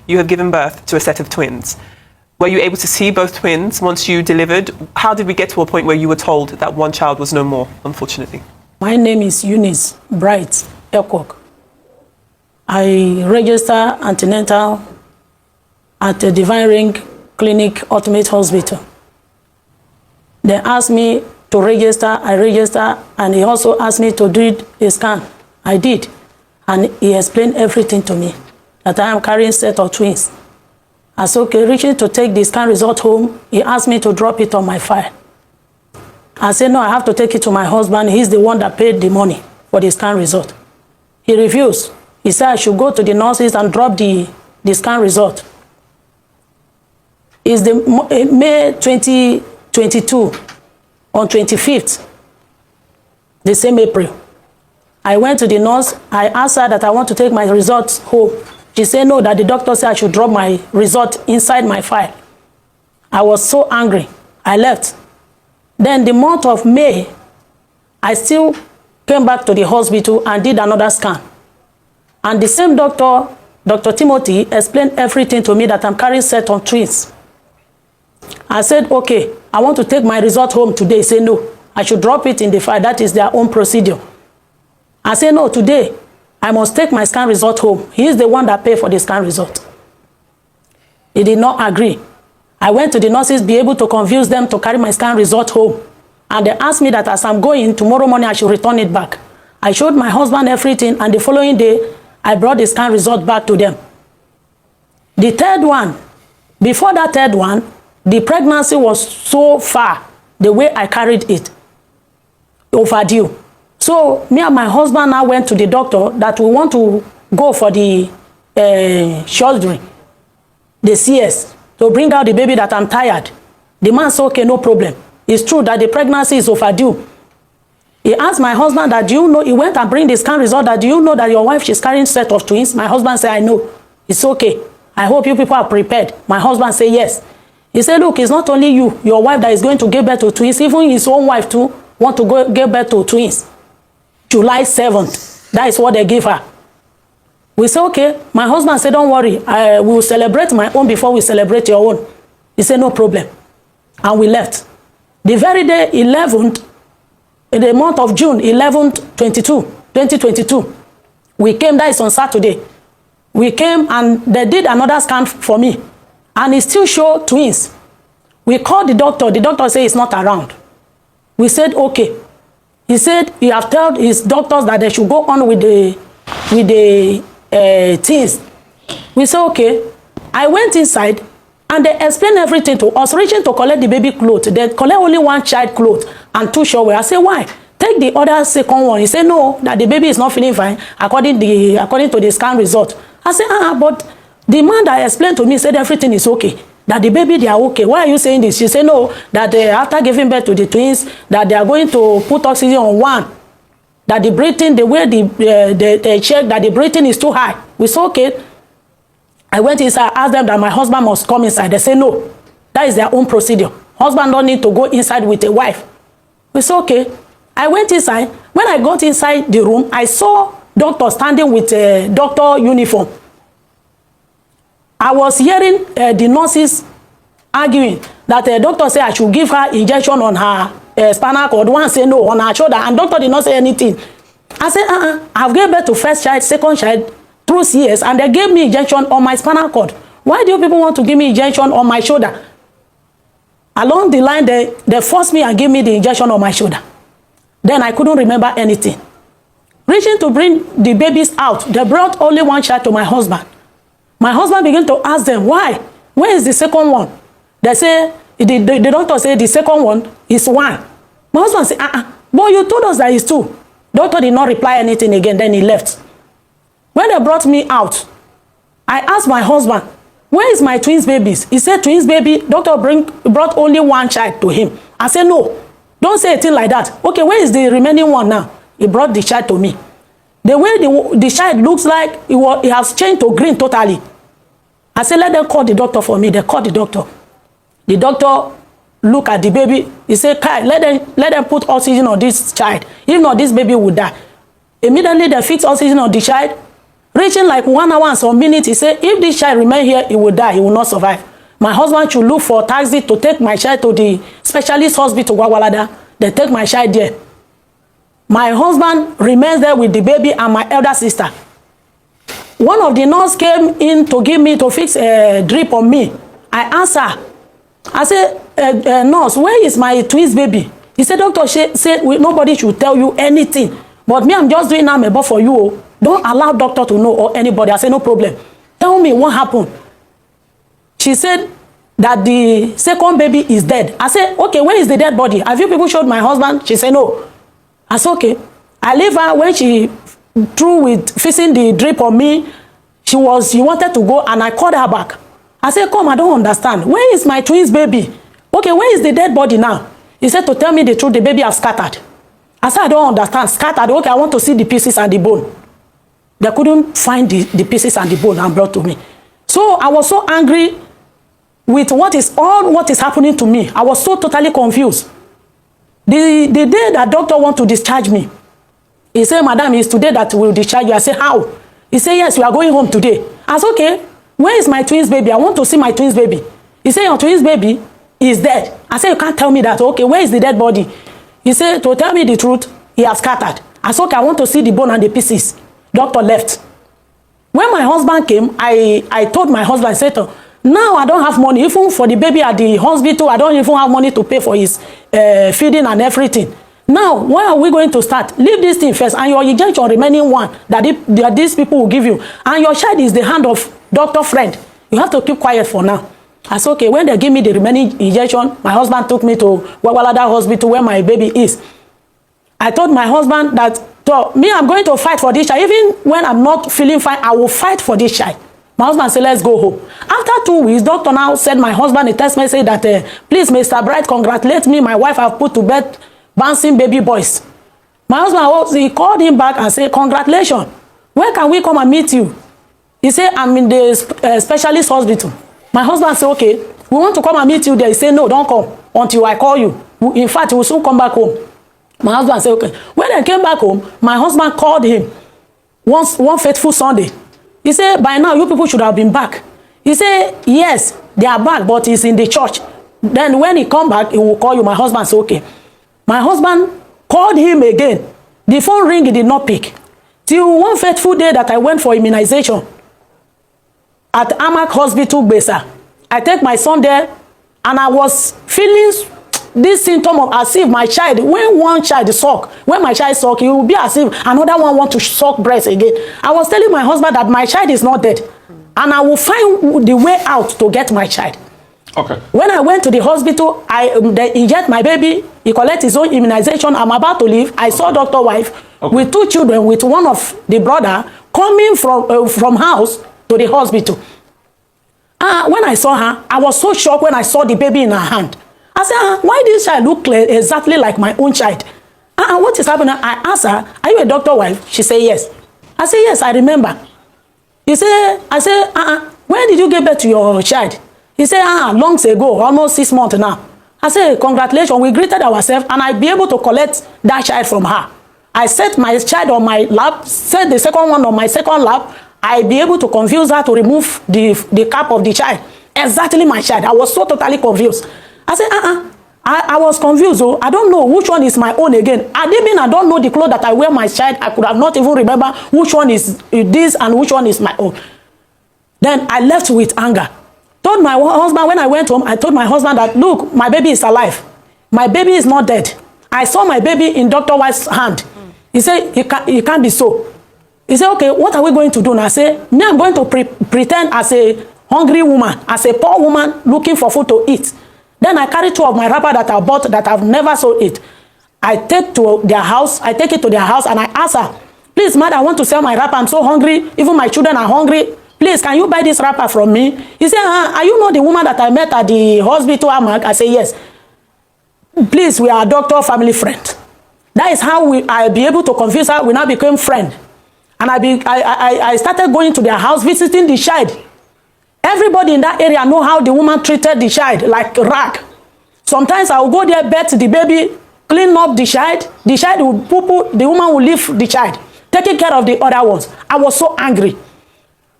you have given birth to a set of twins. Were you able to see both twins once you delivered? How did we get to a point where you were told that one child was no more, unfortunately? My name is Eunice Bright Elcock. I register antenatal at the Divine Ring Clinic Ultimate Hospital. They asked me to register, I registered, and he also asked me to do a scan. I did, and he explained everything to me, that I am carrying a set of twins. I said, okay, reaching to take the scan result home, he asked me to drop it on my file. I said, no, I have to take it to my husband. He's the one that paid the money for the scan result. He refused. He said I should go to the nurses and drop the scan result. It's the May 2022, on 25th, the same April. I went to the nurse. I asked her that I want to take my results home. She said no, that the doctor said I should drop my result inside my file. I was so angry. I left. Then the month of May, I still came back to the hospital and did another scan. And the same doctor, Dr. Timothy, explained everything to me, that I'm carrying set of twins. I said, okay, I want to take my result home today. He said, no, I should drop it in the file. That is their own procedure. I said, no, today, I must take my scan result home. He is the one that paid for the scan result. He did not agree. I went to the nurses, be able to convince them to carry my scan result home. And they asked me that as I'm going, tomorrow morning, I should return it back. I showed my husband everything, and the following day, I brought the scan result back to them. The third one, before that third one, the pregnancy was so far, the way I carried it, overdue. So me and my husband now went to the doctor that we want to go for the surgery, the CS, to bring out the baby, that I'm tired. The man said, okay, no problem. It's true that the pregnancy is overdue. He asked my husband that, do you know, he went and bring the scan result, that do you know that your wife, she's carrying a set of twins? My husband said, I know. It's okay. I hope you people are prepared. My husband said, yes. He said, look, it's not only you, your wife, that is going to give birth to twins. Even his own wife too want to go give birth to twins. July 7th. That is what they give her. We said, okay. My husband said, don't worry. We will celebrate my own before we celebrate your own. He said, no problem. And we left. The very day, 11th, in the month of June, 11th, 2022, we came, that is on Saturday. We came and they did another scan for me. And it still showed twins. We called the doctor said it's not around. We said, okay. He said he have told his doctors that they should go on with the things. We said, okay. I went inside and they explained everything to us, reaching to collect the baby clothes. They collect only one child clothes and 2 shower. I said, why? Take the other second one. He said, no, that the baby is not feeling fine according to the scan result. I said, but the man that explained to me said everything is okay, that the baby, they are okay. Why are you saying this? She said, no, that after giving birth to the twins, that they are going to put oxygen on one, that the breathing, the way they check, that the breathing is too high. We said, okay. I went inside, asked them that my husband must come inside. They said, no, that is their own procedure. Husband don't need to go inside with a wife. We said, okay. I went inside. When I got inside the room, I saw doctor standing with a doctor uniform. I was hearing the nurses arguing that the doctor said I should give her injection on her spinal cord. One said no, on her shoulder, and doctor did not say anything. I said, I've given birth to first child, second child through CS, and they gave me injection on my spinal cord. Why do you people want to give me injection on my shoulder? Along the line, they forced me and gave me the injection on my shoulder. Then I couldn't remember anything. Reaching to bring the babies out, they brought only one child to my husband. My husband began to ask them, why? Where is the second one? They say, the doctor said the second one is one. My husband said, but you told us that it's two. Doctor did not reply anything again, then he left. When they brought me out, I asked my husband, where is my twins babies? He said, twins baby, doctor brought only one child to him. I said, no, don't say a thing like that. Okay, where is the remaining one now? He brought the child to me. The way the child looks like, it has changed to green totally. I said, let them call the doctor for me. They called the doctor. The doctor looked at the baby. He said, Kai, let them put oxygen on this child. If not, this baby will die. Immediately, they fixed oxygen on the child. Reaching like 1 hour and some minutes, he said, if this child remain here, he will die, he will not survive. My husband should look for a taxi to take my child to the specialist hospital, Gwagwalada. They take my child there. My husband remains there with the baby and my elder sister. One of the nurses came in to give me, to fix a drip on me. I answer. I said, nurse, where is my twins baby? He said, doctor said nobody should tell you anything. But me, I'm just doing amebo for you. Don't allow doctor to know or anybody. I said, no problem. Tell me what happened. She said that the second baby is dead. I said, okay, where is the dead body? Have you people showed my husband? She said, no. I said, okay. I leave her when she through with fixing the drip on me. She wanted to go and I called her back. I said, come, I don't understand. Where is my twins baby? Okay, where is the dead body now? He said to tell me the truth, the baby have scattered. I said, I don't understand. Scattered. Okay, I want to see the pieces and the bone. They couldn't find the pieces and the bone and brought to me. So I was so angry with what is happening to me. I was so totally confused. The day that doctor want to discharge me, he said, madam, it's today that will discharge you. I said, how? He said, yes, we are going home today. I said, okay, where is my twins baby? I want to see my twins baby. He said, your twins baby is dead. I said, you can't tell me that. Okay, where is the dead body? He said, to tell me the truth, he has scattered. I said, okay, I want to see the bone and the pieces. Doctor left. When my husband came, I told my husband, I said, now I don't have money. Even for the baby at the hospital, I don't even have money to pay for his feeding and everything. Now, where are we going to start? Leave this thing first, and your injection remaining one that these people will give you. And your child is the hand of doctor friend. You have to keep quiet for now. I said, okay, when they give me the remaining injection, my husband took me to Gwagwalada Hospital where my baby is. I told my husband that, so, me, I'm going to fight for this child. Even when I'm not feeling fine, I will fight for this child. My husband said, let's go home. After 2 weeks, doctor now sent my husband a text message that, please, Mr. Bright, congratulate me. My wife have put to bed bouncing baby boys. My husband, he called him back and said, congratulations. When can we come and meet you? He said, I'm in the specialist hospital. My husband said, okay, we want to come and meet you there. He said, no, don't come until I call you. In fact, we'll soon come back home. My husband said, okay. When I came back home, my husband called him one fateful Sunday. He said, by now, you people should have been back. He said, yes, they are back, but he's in the church. Then when he come back, he will call you. My husband said, okay. My husband called him again. The phone ring, he did not pick. Till one fateful day that I went for immunization at Amak Hospital, Besa. I take my son there, and I was feeling this symptom of as if my child, when one child suck, when my child suck, it will be as if another one want to suck breast again. I was telling my husband that my child is not dead, and I will find the way out to get my child. Okay. When I went to the hospital, they inject my baby. He collect his own immunization. I'm about to leave. I saw doctor wife with 2 children, with one of the brother coming from house to the hospital. When I saw her, I was so shocked when I saw the baby in her hand. I said, why this child look exactly like my own child? What is happening? I asked her, are you a doctor wife? She said, yes. I said, yes, I remember. I said, when did you give birth to your child? He said, long ago, almost 6 months now. I said, congratulations, we greeted ourselves, and I'll be able to collect that child from her. I set my child on my lap, set the second one on my second lap. I'll be able to confuse her to remove the cap of the child. Exactly my child. I was so totally confused. I said, I was confused. Oh, I don't know which one is my own again. I don't know the clothes that I wear my child. I could have not even remember which one is this and which one is my own. Then I left with anger. Told my husband, when I went home, I told my husband that, look, my baby is alive. My baby is not dead. I saw my baby in Dr. White's hand. He said, it can't be so. He said, okay, what are we going to do now? I said, me, I'm going to pretend as a hungry woman, as a poor woman looking for food to eat. Then I carry 2 of my wrapper that I bought that I've never sold it. I take it to their house and I ask her, please, madam, I want to sell my wrapper. I'm so hungry. Even my children are hungry. Please, can you buy this wrapper from me? He said, are you not the woman that I met at the hospital, Amak? I said, yes. Please, we are a doctor family friend. That is how I'll be able to confuse her. We now became friends. And I started going to their house, visiting the child. Everybody in that area know how the woman treated the child, like rag. Sometimes I will go there, bet the baby, clean up the child. The child will poo-poo, the woman will leave the child. taking care of the other ones. I was so angry.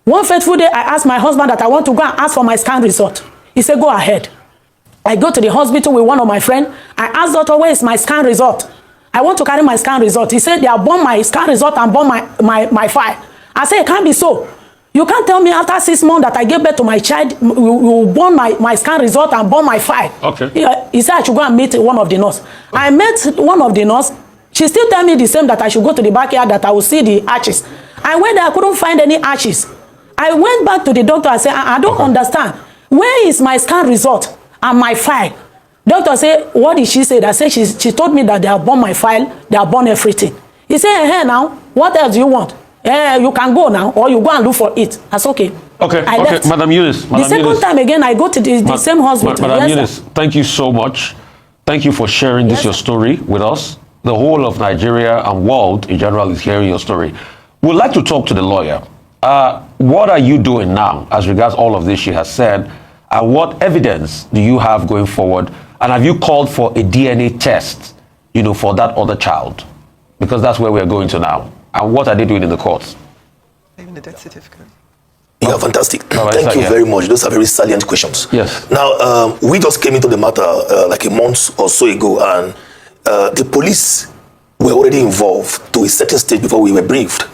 One fateful day, I asked my husband that I want to go and ask for my scan result. He said, go ahead. I go to the hospital with one of my friends. I asked doctor, where is my scan result? I want to carry my scan result. He said, they have burned my scan result and burned my file. I said, it can't be so. You can't tell me after 6 months that I gave birth to my child, you burn my scan result and burn my file. Okay. He said I should go and meet one of the nurse. I met one of the nurse. She still tell me the same, that I should go to the backyard, that I will see the arches. I went there, I couldn't find any arches. I went back to the doctor. I said, I don't understand. Where is my scan result and my file? Doctor said, what did she say? I said, she told me that they have burned my file, they have burned everything. He said, hey, now, what else do you want? You can go now, or you go and look for it. That's okay. Okay, I left. Madam Eunice. The second time again, I go to the same hospital. Madam Eunice, thank you so much. Thank you for sharing this, your story with us. The whole of Nigeria and world in general is hearing your story. We'd like to talk to the lawyer. What are you doing now as regards all of this she has said? And what evidence do you have going forward? And have you called for a DNA test, for that other child? Because that's where we're going to now. And what are they doing in the courts? Even the death certificate. Yeah, fantastic. Thank you very much. Those are very salient questions. Yes. Now, we just came into the matter like a month or so ago, and the police were already involved to a certain stage before we were briefed.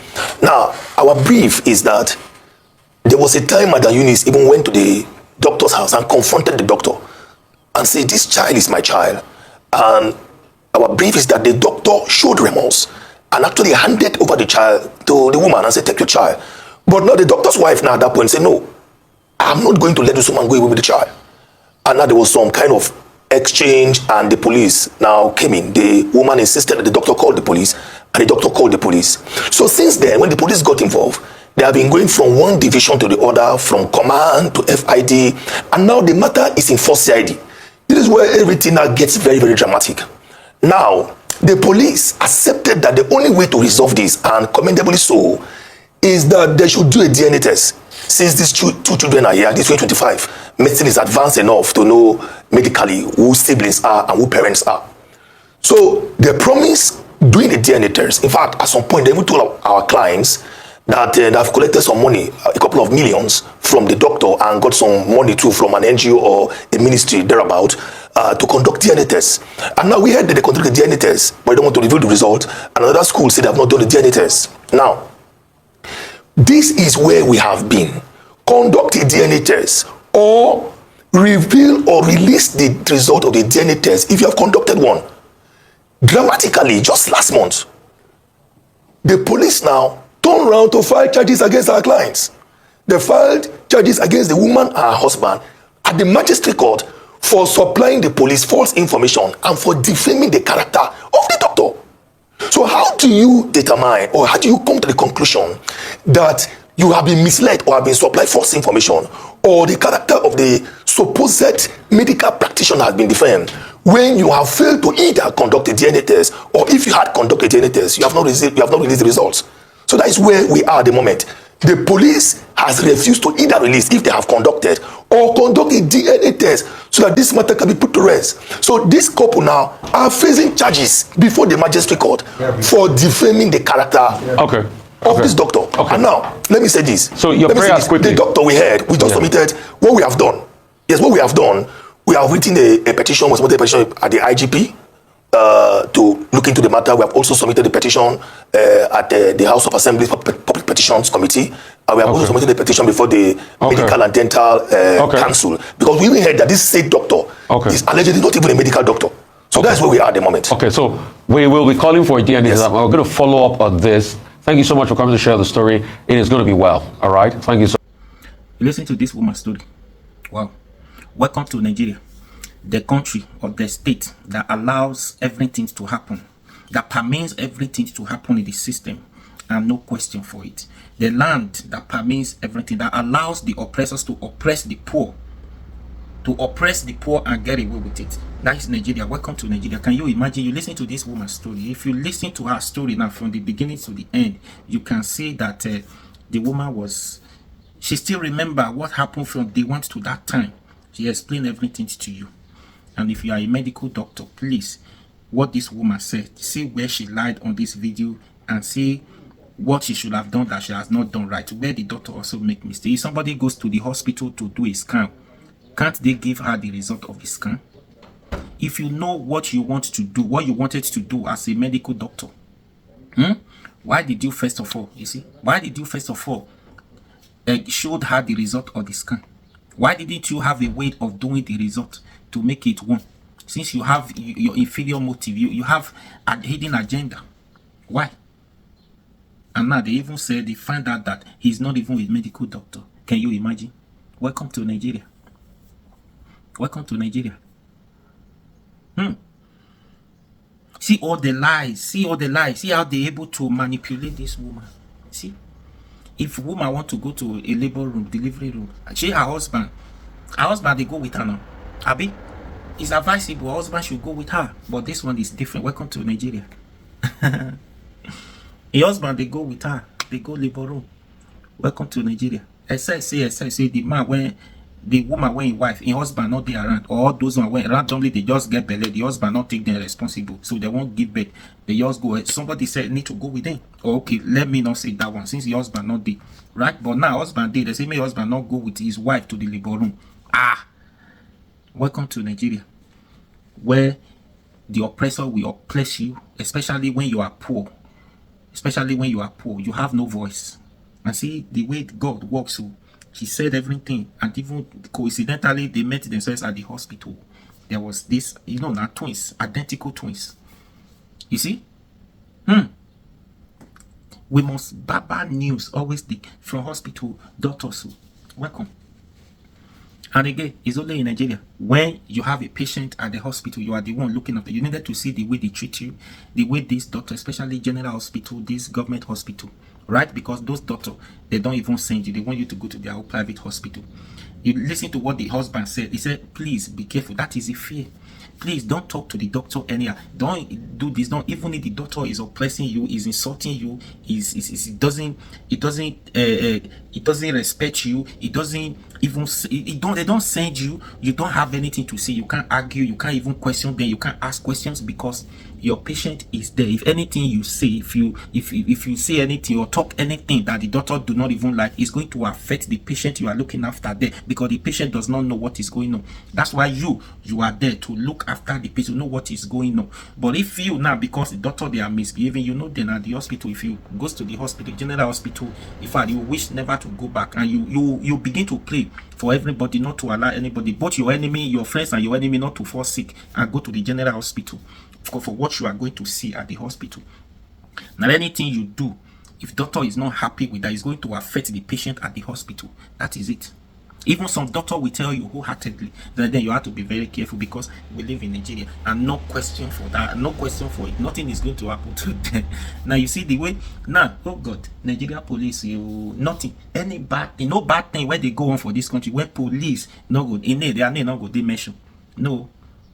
Now, our brief is that there was a time Madam Eunice even went to the doctor's house and confronted the doctor and said, this child is my child. And our brief is that the doctor showed remorse and actually handed over the child to the woman and said, take your child. But now the doctor's wife now at that point said, no, I'm not going to let this woman go away with the child. And now there was some kind of exchange, and the police now came in. The woman insisted that the doctor called the police, and the doctor called the police. So since then, when the police got involved, they have been going from one division to the other, from command to FID, and now the matter is in 4th CID. This is where everything now gets very, very dramatic. Now, the police accepted that the only way to resolve this, and commendably so, is that they should do a DNA test. Since these two children are here, this 2025, medicine is advanced enough to know medically who siblings are and who parents are. So they promise doing a DNA test. In fact, at some point, they even told our clients that they have collected some money, a couple of millions from the doctor, and got some money too from an NGO or a ministry thereabout to conduct DNA tests. And now we heard that they conducted the DNA test, but they don't want to reveal the result. And another school said they have not done the DNA test. Now, this is where we have been. Conduct a DNA test or reveal or release the result of the DNA test if you have conducted one. Dramatically, just last month, the police now turned around to file charges against our clients. They filed charges against the woman and her husband at the magistrate court for supplying the police false information and for defaming the character of the doctor. So how do you determine, or how do you come to the conclusion that you have been misled or have been supplied false information, or the character of the supposed medical practitioner has been defamed, when you have failed to either conduct a DNA test, or if you had conducted a DNA test, you have not released the results? So that is where we are at the moment. The police has refused to either release if they have conducted or conduct a DNA test so that this matter can be put to rest. So this couple now are facing charges before the magistrate court for defaming the character of this doctor. And now, let me say this. So your prayers quickly. The doctor we had, we just submitted what we have done. Yes, what we have done, we have written a petition, we submitted a petition at the IGP to look into the matter. We have also submitted a petition at the House of Assembly Public Petitions Committee. And we have also submitted a petition before the Medical and Dental Council. Because we even heard that this said doctor is allegedly not even a medical doctor. So that's where we are at the moment. Okay, so we will be calling for a DNA test. We're going to follow up on this. Thank you so much for coming to share the story. It is going to be well. All right. Thank you so much. Listen to this woman's story. Wow. Welcome to Nigeria, the country or the state that allows everything to happen, that permits everything to happen in the system and no question for it. The land that permits everything, that allows the oppressors to oppress the poor, and get away with it. That is Nigeria. Welcome to Nigeria. Can you imagine? You listen to this woman's story. If you listen to her story now from the beginning to the end, you can see that the woman she still remember what happened from day one to that time. She explained everything to you. And if you are a medical doctor, please, what this woman said, see where she lied on this video and see what she should have done that she has not done right, where the doctor also make mistake. If somebody goes to the hospital to do a scan, can't they give her the result of the scan? If you know what you want to do, what you wanted to do as a medical doctor, why did you first of all, showed her the result of the scan? Why didn't you have a way of doing the result to make it one? Since you have your inferior motive, you have a hidden agenda. Why? And now they even said they find out that he's not even a medical doctor. Can you imagine? Welcome to Nigeria. Welcome to Nigeria. See all the lies. See all the lies. See how they're able to manipulate this woman. See? If a woman want to go to a labor room, delivery room, she, her husband, they go with her now. Abi, it's advisable, her husband should go with her. But this one is different. Welcome to Nigeria. A husband, they go with her. They go labor room. Welcome to Nigeria. Say the man when the woman when his wife, his husband not there around, or those one when randomly they just get belly, the husband not take them responsible, so they won't give birth. They just go. Somebody said need to go with them. Okay, let me not say that one since the husband not there, right? But now husband did. They say my husband not go with his wife to the labor room. Welcome to Nigeria, where the oppressor will oppress you, especially when you are poor. Especially when you are poor, you have no voice. And see the way God works. So he said everything, and even coincidentally they met themselves at the hospital. There was this, now twins, identical twins. You see? We must bad news always from hospital doctors. Welcome. And again, it's only in Nigeria. When you have a patient at the hospital, you are the one looking after. You needed to see the way they treat you, the way this doctor, especially general hospital, this government hospital, right? Because those doctors, they don't even send you. They want you to go to their own private hospital. You listen to what the husband said. He said, please be careful. That is a fear. Please don't talk to the doctor anyhow. Don't do this. Don't, even if the doctor is oppressing you, is insulting you, it doesn't respect you. It doesn't even they don't send you. You don't have anything to say. You can't argue. You can't even question them. You can't ask questions because your patient is there. If anything you say, if you say anything or talk anything that the doctor do not even like, it's going to affect the patient you are looking after there, because the patient does not know what is going on. That's why you are there to look after the patient, know what is going on. But if you now, because the doctor they are misbehaving, then at the hospital, if you goes to the hospital, general hospital, in fact you wish never to go back, and you begin to pray for everybody not to allow anybody, both your enemy, your friends and your enemy, not to fall sick and go to the general hospital for what you are going to see at the hospital. Now anything you do, if doctor is not happy with that, is going to affect the patient at the hospital. That is it. Even some doctor will tell you wholeheartedly that then you have to be very careful because we live in Nigeria, and no question for that, no question for it. Nothing is going to happen to them. Now you see the way now, oh God, Nigeria police, nothing, any bad thing, no bad thing where they go on for this country, where police no good in it, their name not good, they mention. No,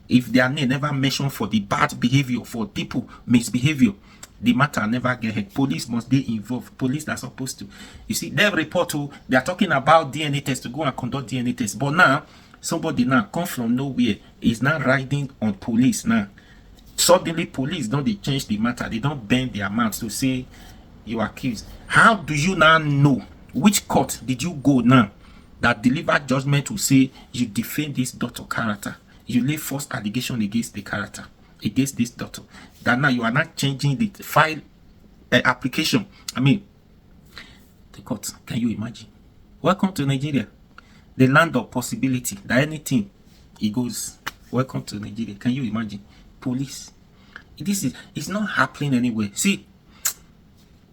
if their name never mention for the bad behavior, for people misbehavior, the matter never get heard. Police must be involved. Police are supposed to. You see, they report to, they are talking about DNA test, to go and conduct DNA test. But now, somebody now come from nowhere is now riding on police now. Suddenly, police don't they change the matter. They don't bend their mouths to say you are accused. How do you now know which court did you go now that deliver judgment to say you defend this doctor character? You lay false allegation against the character, against this doctor, that now you are not changing the file application. I mean, the court. Can you imagine? Welcome to Nigeria, the land of possibility. That anything it goes. Welcome to Nigeria. Can you imagine? Police. It's not happening anywhere. See,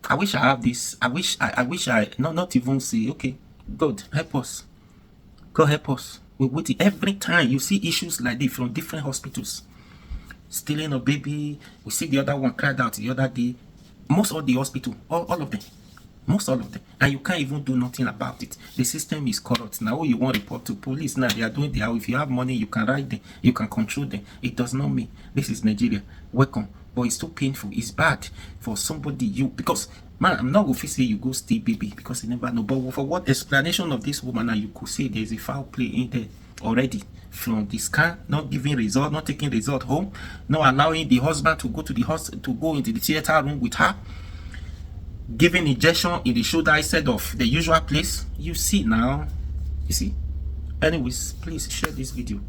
I wish I have this. I wish I not even say, okay, God help us. God help us. We wait every time you see issues like this from different hospitals. Stealing a baby, we see the other one cried out the other day. Most of the hospital, all of them, most all of them, and you can't even do nothing about it. The system is corrupt. Now you want to report to police, now they are doing their, if you have money you can write them, you can control them. It does not mean this is Nigeria. Welcome. But it's too painful. It's bad for somebody, because man, I'm not going to say you go steal baby because you never know. But for what explanation of this woman, now you could say there's a foul play in there already. From the scan, not giving result, not taking result home, not allowing the husband to go to the hospital, to go into the theater room with her. giving injection in the shoulder instead of the usual place. You see now. You see. Anyways, please share this video.